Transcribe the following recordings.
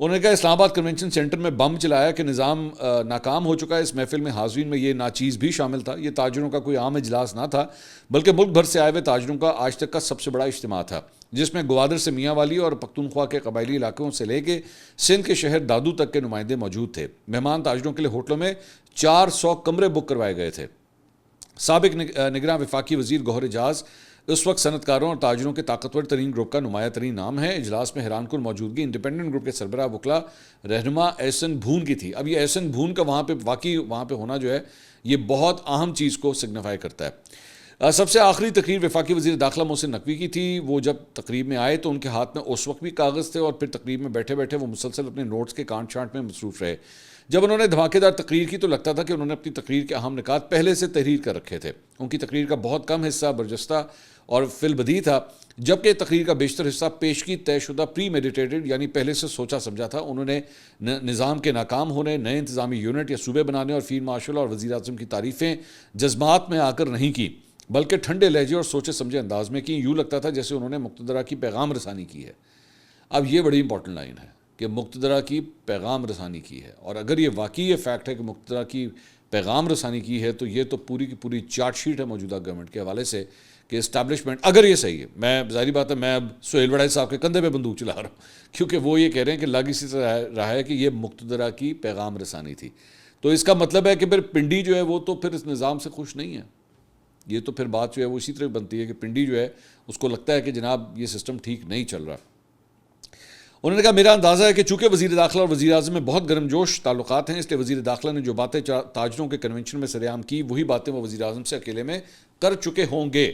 انہوں نے کہا اسلام آباد کنونشن سینٹر میں بم چلایا کہ نظام ناکام ہو چکا ہے. اس محفل میں حاضرین میں یہ ناچیز بھی شامل تھا. یہ تاجروں کا کوئی عام اجلاس نہ تھا بلکہ ملک بھر سے آئے ہوئے تاجروں کا آج تک کا سب سے بڑا اجتماع تھا, جس میں گوادر سے میاں والی اور پختونخوا کے قبائلی علاقوں سے لے کے سندھ کے شہر دادو تک کے نمائندے موجود تھے. مہمان تاجروں کے لیے ہوٹلوں میں 400 کمرے بک کروائے گئے تھے. سابق نگراں وفاقی وزیر گوہر اعجاز اس وقت صنعت کاروں اور تاجروں کے طاقتور ترین گروپ کا نمایاں ترین نام ہے. اجلاس میں حیران کن موجودگی انڈیپینڈنٹ گروپ کے سربراہ وکلا رہنما احسن بھون کی تھی. اب یہ احسن بھون کا وہاں پہ ہونا جو ہے یہ بہت اہم چیز کو سگنیفائی کرتا ہے. سب سے آخری تقریر وفاقی وزیر داخلہ محسن نقوی کی تھی. وہ جب تقریب میں آئے تو ان کے ہاتھ میں اس وقت بھی کاغذ تھے اور پھر تقریب میں بیٹھے بیٹھے وہ مسلسل اپنے نوٹس کے کانٹ چھانٹ میں مصروف رہے. جب انہوں نے دھماکے دار تقریر کی تو لگتا تھا کہ انہوں نے اپنی تقریر کے اہم نکات پہلے سے تحریر کر رکھے تھے. ان کی تقریر کا بہت کم حصہ برجستہ اور فی البدیہہ تھا, جبکہ تقریر کا بیشتر حصہ پیشگی طے شدہ پری میڈیٹیٹڈ یعنی پہلے سے سوچا سمجھا تھا. انہوں نے نظام کے ناکام ہونے, نئے انتظامی یونٹ یا صوبے بنانے اور فیلڈ مارشل اور وزیر اعظم کی تعریفیں جذبات میں آ کر نہیں کی بلکہ ٹھنڈے لہجے اور سوچے سمجھے انداز میں کی. یوں لگتا تھا جیسے انہوں نے مقتدرہ کی پیغام رسانی کی ہے. اب یہ بڑی امپورٹنٹ لائن ہے کہ مقتدرہ کی پیغام رسانی کی ہے, اور اگر یہ واقعی یہ فیکٹ ہے کہ مقتدرہ کی پیغام رسانی کی ہے تو یہ تو پوری کی پوری چارٹ شیٹ ہے موجودہ گورنمنٹ کے حوالے سے کہ اسٹیبلشمنٹ اگر یہ صحیح ہے. میں ظاہری بات ہے میں اب سہیل وڑائی صاحب کے کندھے پہ بندوق چلا رہا ہوں کیونکہ وہ یہ کہہ رہے ہیں کہ لگ اسی طرح رہا ہے کہ یہ مقتدرہ کی پیغام رسانی تھی. تو اس کا مطلب ہے کہ پھر پنڈی جو ہے وہ تو پھر اس نظام سے خوش نہیں ہے. یہ تو پھر بات جو ہے وہ اسی طرح بنتی ہے کہ پنڈی جو ہے اس کو لگتا ہے کہ جناب یہ سسٹم ٹھیک نہیں چل رہا. انہوں نے کہا میرا اندازہ ہے کہ چونکہ وزیر داخلہ اور وزیر اعظم میں بہت گرم جوش تعلقات ہیں, اس لیے وزیر داخلہ نے جو باتیں تاجروں کے کنونشن میں سرعام کی وہی باتیں وہ وزیر اعظم سے اکیلے میں کر چکے ہوں گے.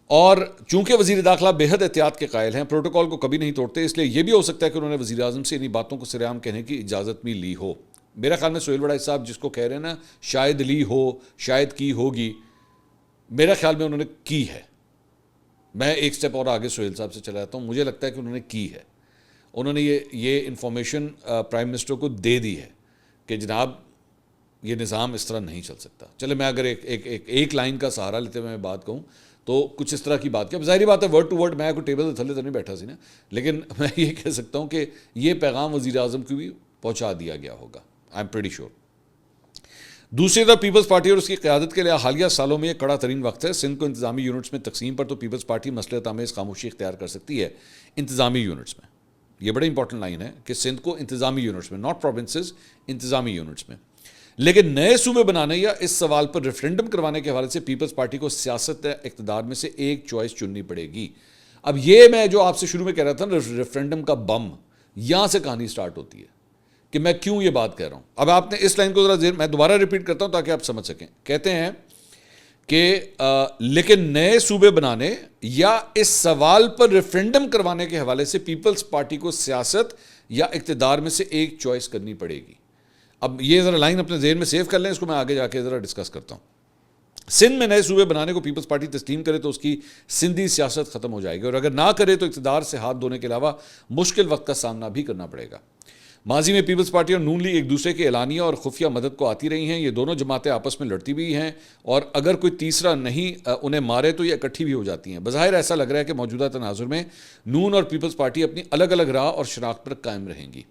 اور چونکہ وزیر داخلہ بے حد احتیاط کے قائل ہیں, پروٹوکول کو کبھی نہیں توڑتے, اس لیے یہ بھی ہو سکتا ہے کہ انہوں نے وزیر اعظم سے انہی باتوں کو سرعام کہنے کی اجازت بھی لی ہو. میرا خیال میں سہیل وڑائی صاحب جس کو کہہ رہے ہیں نا شاید لی ہو, شاید کی ہوگی, میرا خیال میں انہوں نے کی ہے. میں ایک سٹیپ اور آگے سہیل صاحب سے چلا جاتا ہوں. مجھے لگتا ہے کہ انہوں نے کی ہے. انہوں نے یہ انفارمیشن پرائم منسٹر کو دے دی ہے کہ جناب یہ نظام اس طرح نہیں چل سکتا. چلے میں اگر ایک لائن کا سہارا لیتے ہوئے میں بات کہوں تو کچھ اس طرح کی بات کی. اب ظاہری بات ہے ورڈ ٹو ورڈ میں کوئی ٹیبل تھلے تو نہیں بیٹھا سی نا, لیکن میں یہ کہہ سکتا ہوں کہ یہ پیغام وزیر اعظم کو بھی پہنچا دیا گیا ہوگا. I am pretty sure. دوسری طرف پیپلز پارٹی اور اس کی قیادت کے لیے حالیہ سالوں میں یہ کڑا ترین وقت ہے. سندھ کو انتظامی یونٹس میں تقسیم پر تو پیپلز پارٹی مسئلہ آمیز خاموشی اختیار کر سکتی ہے انتظامی یونٹس میں. یہ بڑی امپورٹنٹ لائن ہے کہ سندھ کو انتظامی یونٹس میں, ناٹ پروونسز, انتظامی یونٹس میں. لیکن نئے صوبے بنانے یا اس سوال پر ریفرینڈم کروانے کے حوالے سے پیپلز پارٹی کو سیاست اقتدار میں سے ایک چوائس چننی پڑے گی. اب یہ میں جو آپ سے شروع میں کہہ رہا تھا نا ریفرینڈم کا بم, یہاں سے کہانی سٹارٹ ہوتی ہے کہ میں کیوں یہ بات کہہ رہا ہوں. اب آپ نے اس لائن کو ذرا میں دوبارہ ریپیٹ کرتا ہوں تاکہ آپ سمجھ سکیں. کہتے ہیں کہ لیکن نئے صوبے بنانے یا اس سوال پر ریفرینڈم کروانے کے حوالے سے پیپلز پارٹی کو سیاست یا اقتدار میں سے ایک چوائس کرنی پڑے گی. اب یہ ذرا لائن اپنے ذہن میں سیو کر لیں, اس کو میں آگے جا کے ذرا ڈسکس کرتا ہوں. سندھ میں نئے صوبے بنانے کو پیپلز پارٹی تسلیم کرے تو اس کی سندھی سیاست ختم ہو جائے گی, اور اگر نہ کرے تو اقتدار سے ہاتھ دھونے کے علاوہ مشکل وقت کا سامنا بھی کرنا پڑے گا. ماضی میں پیپلز پارٹی اور نون لیگ ایک دوسرے کے اعلانیہ اور خفیہ مدد کو آتی رہی ہیں. یہ دونوں جماعتیں آپس میں لڑتی بھی ہیں, اور اگر کوئی تیسرا نہیں انہیں مارے تو یہ اکٹھی بھی ہو جاتی ہیں. بظاہر ایسا لگ رہا ہے کہ موجودہ تناظر میں نون اور پیپلز پارٹی اپنی الگ الگ راہ اور شناخت پر قائم رہیں گی.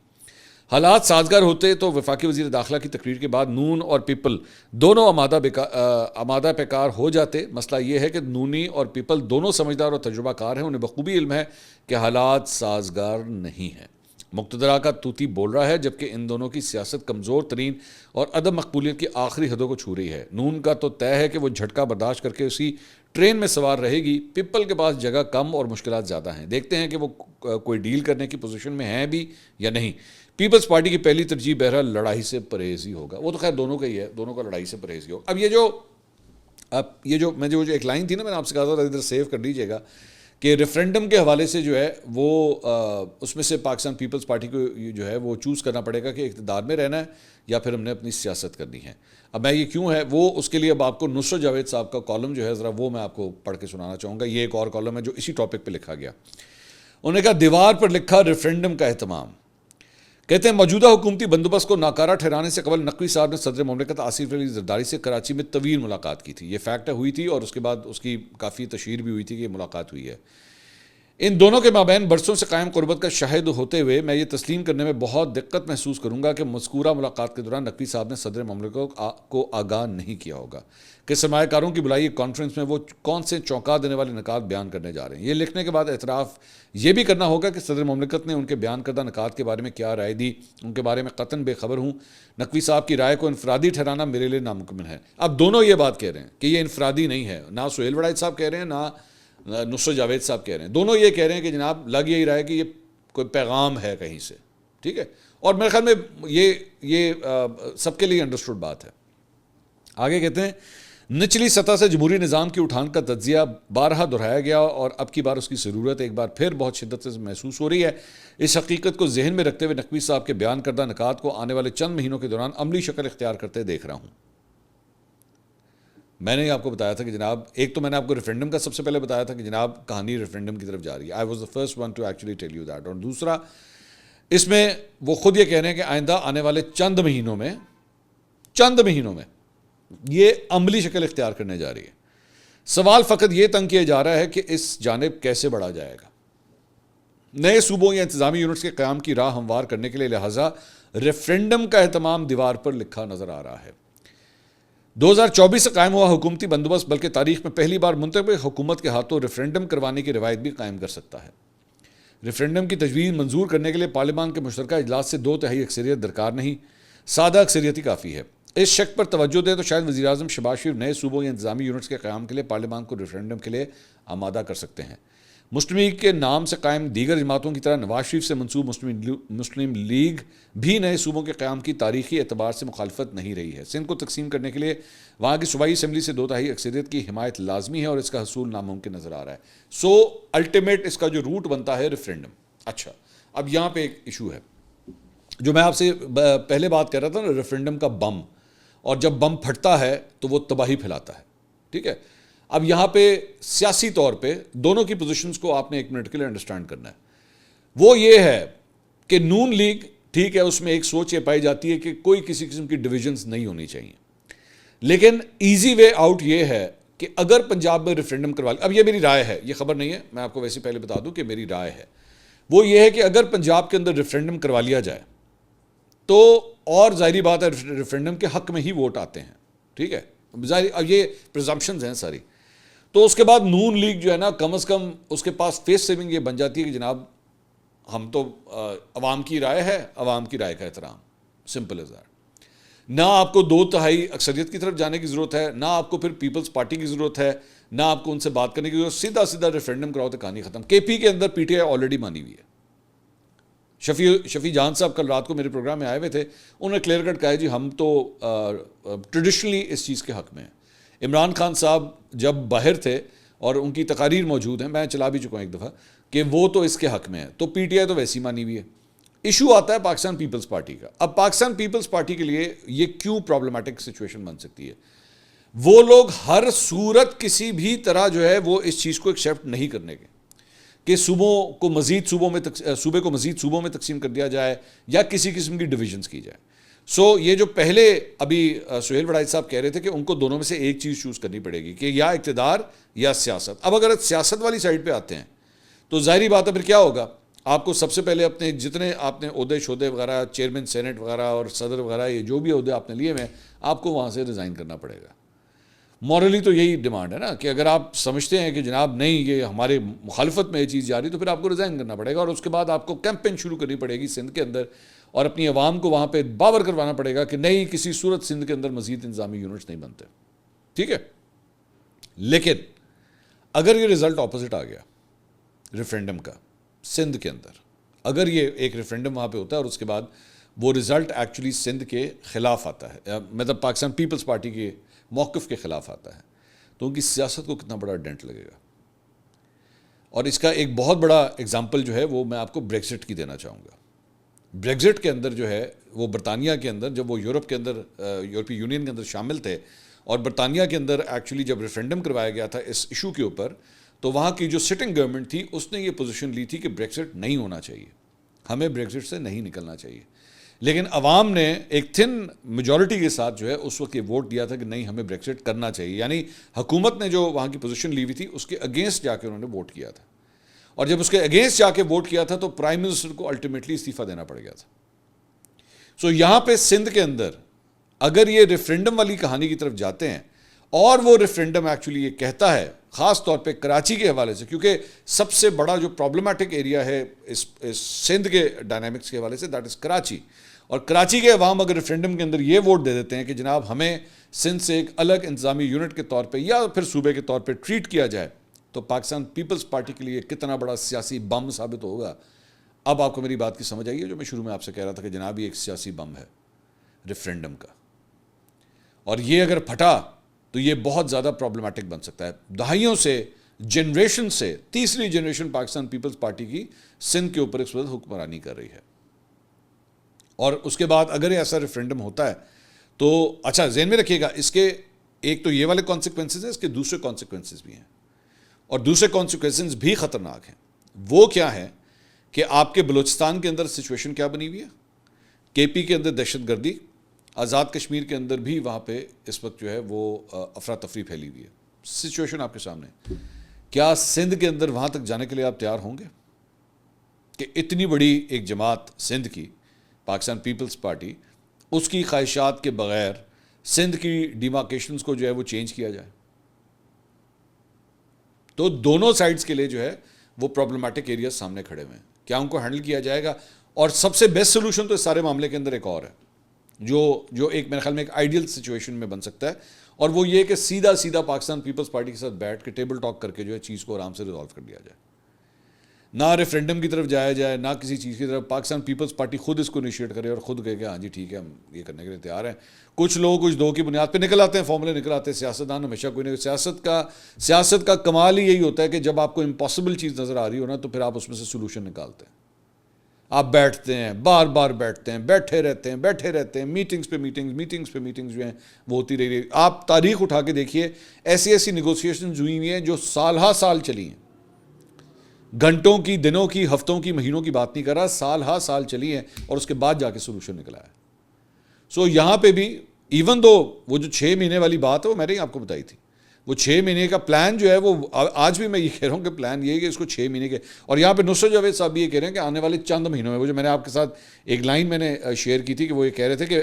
حالات سازگار ہوتے تو وفاقی وزیر داخلہ کی تقریر کے بعد نون اور پیپل دونوں آمادہ پیکار ہو جاتے. مسئلہ یہ ہے کہ نونی اور پیپل دونوں سمجھدار اور تجربہ کار ہیں. انہیں بخوبی علم ہے کہ حالات سازگار نہیں ہیں. مقتدرہ کا طوطی بول رہا ہے جبکہ ان دونوں کی سیاست کمزور ترین اور عدم مقبولیت کی آخری حدوں کو چھو رہی ہے. نون کا تو طے ہے کہ وہ جھٹکا برداشت کر کے اسی ٹرین میں سوار رہے گی. پیپل کے پاس جگہ کم اور مشکلات زیادہ ہیں. دیکھتے ہیں کہ وہ کوئی ڈیل کرنے کی پوزیشن میں ہیں بھی یا نہیں. پیپلز پارٹی کی پہلی ترجیح بہرحال لڑائی سے پرہیز ہی ہوگا. وہ تو خیر دونوں کا ہی ہے, دونوں کا لڑائی سے پرہیز ہی ہوگا. اب یہ جو میں جو ایک لائن تھی نا, میں نے آپ سے کہا تھا ادھر سیو کر لیجیے گا کہ ریفرینڈم کے حوالے سے جو ہے وہ اس میں سے پاکستان پیپلز پارٹی کو جو ہے وہ چوز کرنا پڑے گا کہ اقتدار میں رہنا ہے یا پھر ہم نے اپنی سیاست کرنی ہے. اب میں یہ کیوں ہے وہ اس کے لیے اب آپ کو نصرت جاوید صاحب کا کالم جو ہے ذرا وہ میں آپ کو پڑھ کے سنانا چاہوں گا. یہ ایک اور کالم ہے جو اسی ٹاپک پہ لکھا گیا. انہوں نے کہا دیوار پر لکھا ریفرینڈم کا اہتمام. کہتے ہیں موجودہ حکومتی بندوبست کو ناکارہ ٹھہرانے سے قبل نقوی صاحب نے صدر مملکت آصف علی زرداری سے کراچی میں طویل ملاقات کی تھی. یہ فیکٹ ہوئی تھی اور اس کے بعد اس کی کافی تشہیر بھی ہوئی تھی کہ یہ ملاقات ہوئی ہے. ان دونوں کے مابین برسوں سے قائم قربت کا شاہد ہوتے ہوئے میں یہ تسلیم کرنے میں بہت دقت محسوس کروں گا کہ مذکورہ ملاقات کے دوران نقوی صاحب نے صدر مملکت کو آگاہ نہیں کیا ہوگا کہ سرمایہ کاروں کی بلائی کانفرنس میں وہ کون سے چونکا دینے والے نکات بیان کرنے جا رہے ہیں۔ یہ لکھنے کے بعد اعتراف یہ بھی کرنا ہوگا کہ صدر مملکت نے ان کے بیان کردہ نکات کے بارے میں کیا رائے دی، ان کے بارے میں قطعاً بے خبر ہوں۔ نقوی صاحب کی رائے کو انفرادی ٹھہرانا میرے لیے ناممکن ہے۔ اب دونوں یہ بات کہہ رہے ہیں کہ یہ انفرادی نہیں ہے، نہ سہیل وڑائچ صاحب کہہ رہے ہیں نہ نصرت جاوید صاحب کہہ رہے ہیں، دونوں یہ کہہ رہے ہیں کہ جناب لگ یہی رہا ہے کہ یہ کوئی پیغام ہے کہیں سے، ٹھیک ہے، اور میرے خیال میں یہ سب کے لیے انڈرسٹوڈ بات ہے۔ آگے کہتے ہیں نچلی سطح سے جمہوری نظام کی اٹھان کا تجزیہ بارہا دہرایا گیا اور اب کی بار اس کی ضرورت ایک بار پھر بہت شدت سے محسوس ہو رہی ہے۔ اس حقیقت کو ذہن میں رکھتے ہوئے نقوی صاحب کے بیان کردہ نکات کو آنے والے چند مہینوں کے دوران عملی شکل اختیار کرتے دیکھ رہا ہوں۔ میں نے آپ کو بتایا تھا کہ جناب ایک تو میں نے آپ کو ریفرینڈم کا سب سے پہلے بتایا تھا کہ جناب کہانی ریفرینڈم کی طرف جا رہی ہے، I was the first one to actually tell you that, اور دوسرا اس میں وہ خود یہ کہہ رہے ہیں کہ آئندہ آنے والے چند مہینوں میں یہ عملی شکل اختیار کرنے جا رہی ہے۔ سوال فقط یہ تنگ کیا جا رہا ہے کہ اس جانب کیسے بڑھا جائے گا۔ نئے صوبوں یا انتظامی یونٹس کے قیام کی راہ ہموار کرنے کے لیے لہٰذا ریفرینڈم کا اہتمام دیوار پر لکھا نظر آ رہا ہے۔ 2024 سے قائم ہوا حکومتی بندوبست بلکہ تاریخ میں پہلی بار منتخب حکومت کے ہاتھوں ریفرینڈم کروانے کی روایت بھی قائم کر سکتا ہے۔ ریفرینڈم کی تجویز منظور کرنے کے لیے پارلیمان کے مشترکہ اجلاس سے 2/3 اکثریت درکار نہیں، سادہ اکثریت ہی کافی ہے۔ اس شک پر توجہ دے تو شاید وزیر اعظم شہباز شریف نئے صوبوں یا انتظامی یونٹس کے قیام کے لیے پارلیمان کو ریفرینڈم کے لیے آمادہ کر سکتے ہیں۔ مسلم لیگ کے نام سے قائم دیگر جماعتوں کی طرح نواز شریف سے منسوب مسلم لیگ بھی نئے صوبوں کے قیام کی تاریخی اعتبار سے مخالفت نہیں رہی ہے۔ سندھ کو تقسیم کرنے کے لیے وہاں کی صوبائی اسمبلی سے 2/3 اکثریت کی حمایت لازمی ہے اور اس کا حصول ناممکن نظر آ رہا ہے۔ الٹیمیٹ اس کا جو روٹ بنتا ہے ریفرینڈم۔ اچھا، اب یہاں پہ ایک ایشو ہے جو میں آپ سے پہلے بات کر رہا تھا نا، ریفرینڈم کا بم، اور جب بم پھٹتا ہے تو وہ تباہی پھیلاتا ہے، ٹھیک ہے۔ اب یہاں پہ سیاسی طور پہ دونوں کی پوزیشنز کو آپ نے ایک منٹ کے لیے انڈرسٹینڈ کرنا ہے۔ وہ یہ ہے کہ نون لیگ، ٹھیک ہے، اس میں ایک سوچ یہ پائی جاتی ہے کہ کوئی کسی قسم کی ڈویژنز نہیں ہونی چاہیے، لیکن ایزی وے آؤٹ یہ ہے کہ اگر پنجاب میں ریفرینڈم کروا لیں، اب یہ میری رائے ہے، یہ خبر نہیں ہے، میں آپ کو ویسے پہلے بتا دوں کہ میری رائے ہے، وہ یہ ہے کہ اگر پنجاب کے اندر ریفرینڈم کروا لیا جائے تو، اور ظاہری بات ہے ریفرینڈم کے حق میں ہی ووٹ آتے ہیں، ٹھیک ہے، اب یہ پرزمپشنز ہیں ساری، تو اس کے بعد نون لیگ جو ہے نا، کم از کم اس کے پاس فیس سیونگ یہ بن جاتی ہے کہ جناب ہم تو عوام کی رائے ہے، عوام کی رائے کا احترام، سمپل از دیٹ۔ نہ آپ کو 2/3 اکثریت کی طرف جانے کی ضرورت ہے، نہ آپ کو پھر پیپلز پارٹی کی ضرورت ہے، نہ آپ کو ان سے بات کرنے کی ضرورت، سیدھا ریفرینڈم کراؤ تو کہانی ختم۔ کے پی کے اندر پی ٹی آئی آلریڈی مانی ہوئی ہے۔ شفیع جان صاحب کل رات کو میرے پروگرام میں آئے ہوئے تھے، انہوں نے کلیئر کٹ کہا ہے جی ہم تو ٹریڈیشنلی اس چیز کے حق میں ہیں۔ عمران خان صاحب جب باہر تھے اور ان کی تقاریر موجود ہیں، میں چلا بھی چکا ہوں ایک دفعہ، کہ وہ تو اس کے حق میں ہے، تو پی ٹی آئی تو ویسی مانی ہوئی ہے۔ ایشو آتا ہے پاکستان پیپلز پارٹی کا۔ اب پاکستان پیپلز پارٹی کے لیے یہ کیوں پرابلمٹک سچویشن بن سکتی ہے؟ وہ لوگ ہر صورت کسی بھی طرح جو ہے وہ اس چیز کو ایکسیپٹ نہیں کرنے کے کہ صوبے کو مزید صوبوں میں تقسیم کر دیا جائے یا کسی قسم کی ڈویژنز کی جائے۔ یہ جو پہلے ابھی سہیل وڑائچ صاحب کہہ رہے تھے کہ ان کو دونوں میں سے ایک چیز چوز کرنی پڑے گی کہ یا اقتدار یا سیاست۔ اب اگر سیاست والی سائڈ پہ آتے ہیں تو ظاہری بات ہے پھر کیا ہوگا، آپ کو سب سے پہلے اپنے جتنے آپ نے عہدے شہدے وغیرہ، چیئرمین سینٹ وغیرہ اور صدر وغیرہ، یہ جو بھی عہدے آپ نے لیے ہوئے ہیں، آپ کو وہاں سے ریزائن کرنا پڑے گا۔ مورلی تو یہی ڈیمانڈ ہے نا کہ اگر آپ سمجھتے ہیں کہ جناب نہیں یہ ہمارے مخالفت میں یہ چیز جاری، تو پھر آپ کو ریزائن کرنا پڑے گا، اور اس کے بعد آپ کو کیمپین شروع کرنی پڑے گی سندھ کے اندر، اور اپنی عوام کو وہاں پہ باور کروانا پڑے گا کہ نہیں، کسی صورت سندھ کے اندر مزید انتظامی یونٹس نہیں بنتے، ٹھیک ہے۔ لیکن اگر یہ رزلٹ اپوزٹ آ گیا ریفرینڈم کا سندھ کے اندر، اگر یہ ایک ریفرینڈم وہاں پہ ہوتا ہے اور اس کے بعد وہ رزلٹ ایکچولی سندھ کے خلاف آتا ہے، مطلب پاکستان پیپلز پارٹی کے موقف کے خلاف آتا ہے، تو ان کی سیاست کو کتنا بڑا ڈینٹ لگے گا۔ اور اس کا ایک بہت بڑا اگزامپل جو ہے وہ میں آپ کو بریگزٹ کی دینا چاہوں گا۔ بریگزٹ کے اندر جو ہے وہ برطانیہ کے اندر، جب وہ یورپ کے اندر، یورپی یونین کے اندر شامل تھے، اور برطانیہ کے اندر ایکچولی جب ریفرینڈم کروایا گیا تھا اس ایشو کے اوپر، تو وہاں کی جو سٹنگ گورنمنٹ تھی اس نے یہ پوزیشن لی تھی کہ بریگزٹ نہیں ہونا چاہیے، ہمیں بریگزٹ سے نہیں نکلنا چاہیے، لیکن عوام نے ایک تھن میجورٹی کے ساتھ جو ہے اس وقت یہ ووٹ دیا تھا کہ نہیں، ہمیں بریگزٹ کرنا چاہیے، یعنی حکومت نے جو وہاں کی پوزیشن لی ہوئی تھی اس کے اگینسٹ جا کے انہوں نے ووٹ کیا تھا، اور جب اس کے اگینسٹ جا کے ووٹ کیا تھا تو پرائم منسٹر کو الٹیمیٹلی استعفیٰ دینا پڑ گیا تھا. سو یہاں پہ سندھ کے اندر اگر یہ ریفرینڈم والی کہانی کی طرف جاتے ہیں, اور وہ ریفرینڈم ایکچولی یہ کہتا ہے خاص طور پہ کراچی کے حوالے سے, کیونکہ سب سے بڑا جو پرابلمٹک ایریا ہے اس سندھ کے ڈائنامکس کے حوالے سے دیٹ از کراچی, اور کراچی کے عوام اگر ریفرینڈم کے اندر یہ ووٹ دے دیتے ہیں کہ جناب ہمیں سندھ سے ایک الگ انتظامی یونٹ کے طور پہ یا پھر صوبے کے طور پہ ٹریٹ کیا جائے, تو پاکستان پیپلز پارٹی کے لیے کتنا بڑا سیاسی بم ثابت ہوگا. اب آپ کو میری بات کی سمجھ آئی ہے جو میں شروع میں آپ سے کہہ رہا تھا کہ جناب یہ ایک سیاسی بم ہے ریفرینڈم کا, اور یہ اگر پھٹا تو یہ بہت زیادہ پرابلمٹک بن سکتا ہے. دہائیوں سے, جنریشن سے, تیسری جنریشن پاکستان پیپلز پارٹی کی سندھ کے اوپر اس وقت حکمرانی کر رہی ہے, اور اس کے بعد اگر ایسا ریفرینڈم ہوتا ہے تو اچھا ذہن میں رکھیے گا, اس کے ایک تو یہ والے کانسیکوینسز ہیں, اس کے دوسرے کانسیکوینسز بھی ہیں, اور دوسرے کانسیکوینسز بھی خطرناک ہیں. وہ کیا ہے کہ آپ کے بلوچستان کے اندر سچویشن کیا بنی ہوئی ہے, کے پی کے اندر دہشت گردی, آزاد کشمیر کے اندر بھی وہاں پہ اس وقت جو ہے وہ افراتفری پھیلی ہوئی ہے. سچویشن آپ کے سامنے, کیا سندھ کے اندر وہاں تک جانے کے لیے آپ تیار ہوں گے کہ اتنی بڑی ایک جماعت سندھ کی پاکستان پیپلز پارٹی, اس کی خواہشات کے بغیر سندھ کی ڈیمارکیشنز کو جو ہے وہ چینج کیا جائے؟ تو دونوں سائڈز کے لیے جو ہے وہ پرابلمٹک ایریاز سامنے کھڑے ہوئے ہیں. کیا ان کو ہینڈل کیا جائے گا؟ اور سب سے بیسٹ سولوشن تو اس سارے معاملے کے اندر ایک اور ہے جو ایک میرے خیال میں ایک آئیڈیل سچویشن میں بن سکتا ہے, اور وہ یہ کہ سیدھا پاکستان پیپلز پارٹی کے ساتھ بیٹھ کے ٹیبل ٹاک کر کے جو ہے چیز کو آرام سے ریزالو کر دیا جائے. نہ ریفرینڈم کی طرف جایا جائے, نہ کسی چیز کی طرف. پاکستان پیپلز پارٹی خود اس کو انیشیٹ کرے اور خود کہے کہ ہاں جی ٹھیک ہے ہم یہ کرنے کے لیے تیار ہیں. کچھ لوگ کچھ دو کی بنیاد پہ نکل آتے ہیں, فارمولے نکل آتے ہیں. سیاستدان ہمیشہ کوئی نہیں, سیاست کا کمال ہی یہی ہوتا ہے کہ جب آپ کو امپاسبل چیز نظر آ رہی ہو نا تو پھر آپ اس میں سے سولوشن نکالتے ہیں. آپ بیٹھتے ہیں, بار بار بیٹھتے ہیں, بیٹھے رہتے ہیں, میٹنگز پہ میٹنگز جو ہیں وہ ہوتی رہی. آپ تاریخ اٹھا کے دیکھیے, ایسی نیگوسیشنز ہوئی ہوئی ہیں جو سال چلی ہیں, گھنٹوں کی, دنوں کی, ہفتوں کی, مہینوں کی بات نہیں کر رہا, سال چلی ہیں, اور اس کے بعد جا کے سولوشن نکلا ہے. سو یہاں پہ بھی ایون دو وہ جو 6 مہینے والی بات ہے وہ میں نے آپ کو بتائی تھی, وہ 6 مہینے کا پلان جو ہے وہ آج بھی میں یہ کہہ رہا ہوں کہ پلان یہ ہے کہ اس کو 6 مہینے کے, اور یہاں پہ نصرت جاوید صاحب بھی یہ کہہ رہے ہیں کہ آنے والے چند مہینوں میں, وہ جو میں نے آپ کے ساتھ ایک لائن میں نے شیئر کی تھی کہ وہ یہ کہہ رہے تھے کہ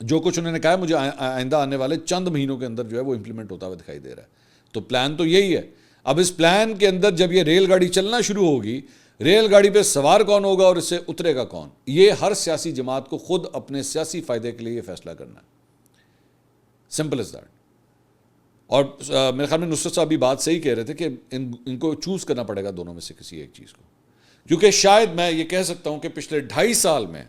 جو کچھ انہوں نے کہا ہے مجھے آئندہ آنے والے چند مہینوں کے اندر جو ہے وہ امپلیمنٹ ہوتا ہوا دکھائی دے رہا ہے. تو پلان تو یہی ہے. اب اس پلان کے اندر جب یہ ریل گاڑی چلنا شروع ہوگی, ریل گاڑی پہ سوار کون ہوگا اور اس سے اترے گا کون, یہ ہر سیاسی جماعت کو خود اپنے سیاسی فائدے کے لیے یہ فیصلہ کرنا ہے. Simple is that. اور میرے خیال میں نصرت صاحب بھی بات صحیح کہہ رہے تھے کہ ان کو چوز کرنا پڑے گا دونوں میں سے کسی ایک چیز کو, کیونکہ شاید میں یہ کہہ سکتا ہوں کہ پچھلے 2.5 سال میں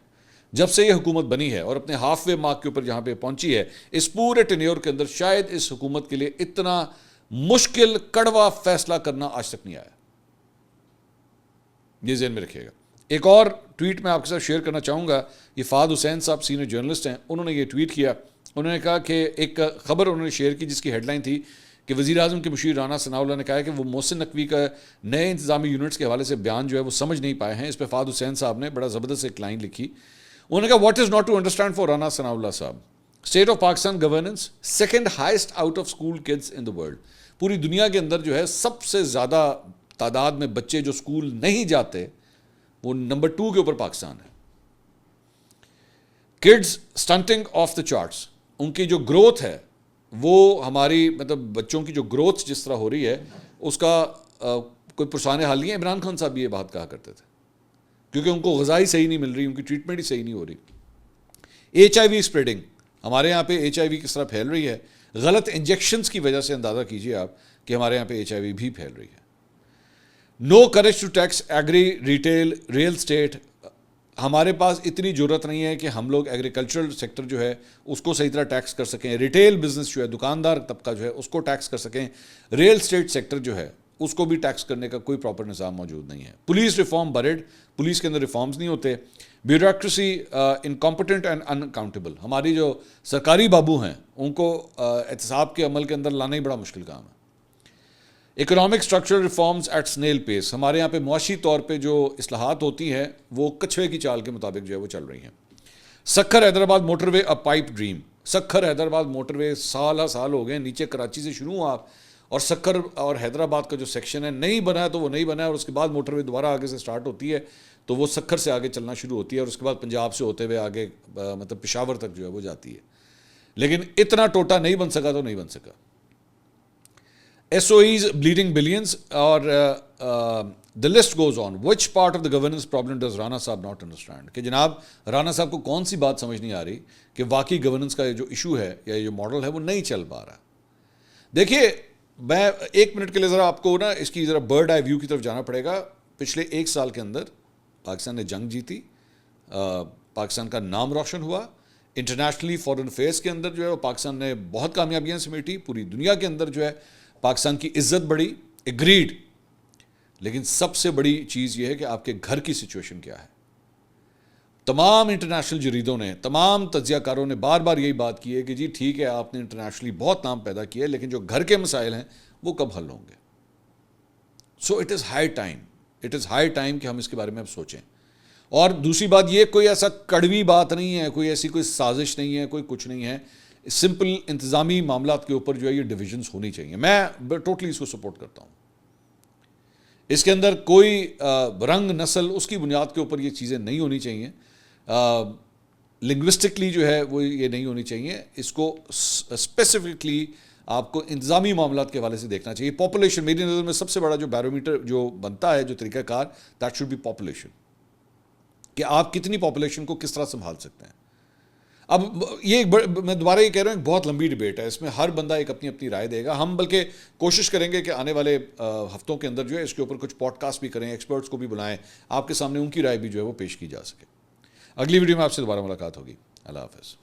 جب سے یہ حکومت بنی ہے اور اپنے ہاف وے مارک کے اوپر جہاں پہ پہنچی ہے, اس پورے ٹینیور کے اندر شاید اس حکومت کے لیے اتنا مشکل کڑوا فیصلہ کرنا آج تک نہیں آیا. یہ ذہن میں رکھیے گا. ایک اور ٹویٹ میں آپ کے ساتھ شیئر کرنا چاہوں گا. یہ فہد حسین صاحب سینئر جرنلسٹ ہیں, انہوں نے یہ ٹویٹ کیا. انہوں نے کہا کہ ایک خبر انہوں نے شیئر کی جس کی ہیڈ لائن تھی کہ وزیر اعظم کے مشیر رانا ثناء اللہ نے کہا ہے کہ وہ محسن نقوی کا نئے انتظامی یونٹس کے حوالے سے بیان جو ہے وہ سمجھ نہیں پائے ہیں. اس پہ فہد حسین صاحب نے بڑا زبردست ایک لائن لکھی. انہوں نے کہا what is not to understand for Rana Sanaullah sahab, state of Pakistan governance second highest out of school kids in the world. پوری دنیا کے اندر جو ہے سب سے زیادہ تعداد میں بچے جو اسکول نہیں جاتے وہ نمبر 2 کے اوپر پاکستان ہے. کڈز اسٹنٹنگ آف دا چارٹس, ان کی جو گروتھ ہے وہ ہماری مطلب بچوں کی جو گروتھ جس طرح ہو رہی ہے اس کا کوئی پرسان حال نہیں ہے. عمران خان صاحب بھی یہ بات کہا کرتے تھے کیونکہ ان کو غذائی صحیح نہیں مل رہی, ان کی ٹریٹمنٹ ہی صحیح نہیں ہو رہی. HIV اسپریڈنگ, ہمارے یہاں پہ HIV کس طرح پھیل رہی ہے, غلط انجیکشنز کی وجہ سے اندازہ کیجئے آپ کہ ہمارے یہاں پہ HIV بھی پھیل رہی ہے. No courage to tax agri retail real estate, ہمارے پاس اتنی ضرورت نہیں ہے کہ ہم لوگ ایگریکلچرل سیکٹر جو ہے اس کو صحیح طرح ٹیکس کر سکیں, ریٹیل بزنس جو ہے دکاندار طبقہ جو ہے اس کو ٹیکس کر سکیں, ریئل اسٹیٹ سیکٹر جو ہے اس کو بھی ٹیکس کرنے کا کوئی پراپر نظام موجود نہیں ہے. پولیس ریفارم بریڈ, پولیس کے اندر ریفارمز نہیں ہوتے. Bureaucracy incompetent and in accountable, ہماری جو سرکاری بابو ہیں ان کو احتساب کے عمل کے اندر لانا ہی بڑا مشکل کام ہے. Economic structural reforms at snail pace, ہمارے یہاں پہ معاشی طور پہ جو اصلاحات ہوتی ہیں وہ کچھوے کی چال کے مطابق جو ہے وہ چل رہی ہیں. Sukkur Hyderabad motorway a pipe dream, Sukkur Hyderabad motorway سال ہو گئے, نیچے کراچی سے شروع ہوں آپ اور سکر اور حیدرآباد کا جو سیکشن ہے نہیں بنا ہے تو وہ نہیں بنا ہے, اور اس کے بعد موٹر وے دوبارہ آگے سے سٹارٹ ہوتی ہے تو وہ سکر سے آگے چلنا شروع ہوتی ہے, اور اس کے بعد پنجاب سے ہوتے ہوئے آگے مطلب پشاور تک جو ہے وہ جاتی ہے. لیکن اتنا ٹوٹا نہیں بن سکا تو نہیں بن سکا. S O as bleeding billions, اور the list goes on. Which part of the governance problem does Rana صاحب not understand؟ کہ جناب رانا صاحب کو کون سی بات سمجھ نہیں آ رہی کہ واقعی گورننس کا جو ایشو ہے یا جو ماڈل ہے وہ نہیں چل پا رہا. دیکھیے میں 1 منٹ کے لیے ذرا آپ کو نا اس کی ذرا برڈ آئی ویو کی طرف جانا پڑے گا. پچھلے 1 سال کے اندر پاکستان نے جنگ جیتی, پاکستان کا نام روشن ہوا, انٹرنیشنلی فارن افیئرس کے اندر جو ہے وہ پاکستان نے بہت کامیابیاں سمیٹی, پوری دنیا کے اندر جو ہے پاکستان کی عزت بڑھی, اگریڈ. لیکن سب سے بڑی چیز یہ ہے کہ آپ کے گھر کی سچویشن کیا ہے. تمام انٹرنیشنل جریدوں نے, تمام تجزیہ کاروں نے بار بار یہی بات کی ہے کہ جی ٹھیک ہے آپ نے انٹرنیشنلی بہت نام پیدا کیا ہے, لیکن جو گھر کے مسائل ہیں وہ کب حل ہوں گے. So it is high time کہ ہم اس کے بارے میں اب سوچیں. اور دوسری بات یہ کوئی ایسا کڑوی بات نہیں ہے, کوئی ایسی کوئی سازش نہیں ہے, کوئی کچھ نہیں ہے. سمپل انتظامی معاملات کے اوپر جو ہے یہ ڈویژنس ہونی چاہیے. میں ٹوٹلی اس کو سپورٹ کرتا ہوں. اس کے اندر کوئی رنگ نسل اس کی بنیاد کے اوپر یہ چیزیں نہیں ہونی چاہیے. لنگوسٹکلی جو ہے وہ یہ نہیں ہونی چاہیے. اس کو اسپیسیفکلی آپ کو انتظامی معاملات کے حوالے سے دیکھنا چاہیے. پاپولیشن میری نظر میں سب سے بڑا جو بیرومیٹر جو بنتا ہے, جو طریقہ کار, دیٹ شوڈ بی پاپولیشن, کہ آپ کتنی پاپولیشن کو کس طرح سنبھال سکتے ہیں. اب یہ میں دوبارہ یہ کہہ رہا ہوں, ایک بہت لمبی ڈبیٹ ہے, اس میں ہر بندہ ایک اپنی اپنی رائے دے گا. ہم بلکہ کوشش کریں گے کہ آنے والے ہفتوں کے اندر جو ہے اس کے اوپر کچھ پوڈ کاسٹ بھی کریں, ایکسپرٹس کو بھی بلائیں, آپ کے سامنے ان کی رائے بھی جو ہے وہ پیش کی جا سکے. اگلی ویڈیو میں آپ سے دوبارہ ملاقات ہوگی. اللہ حافظ.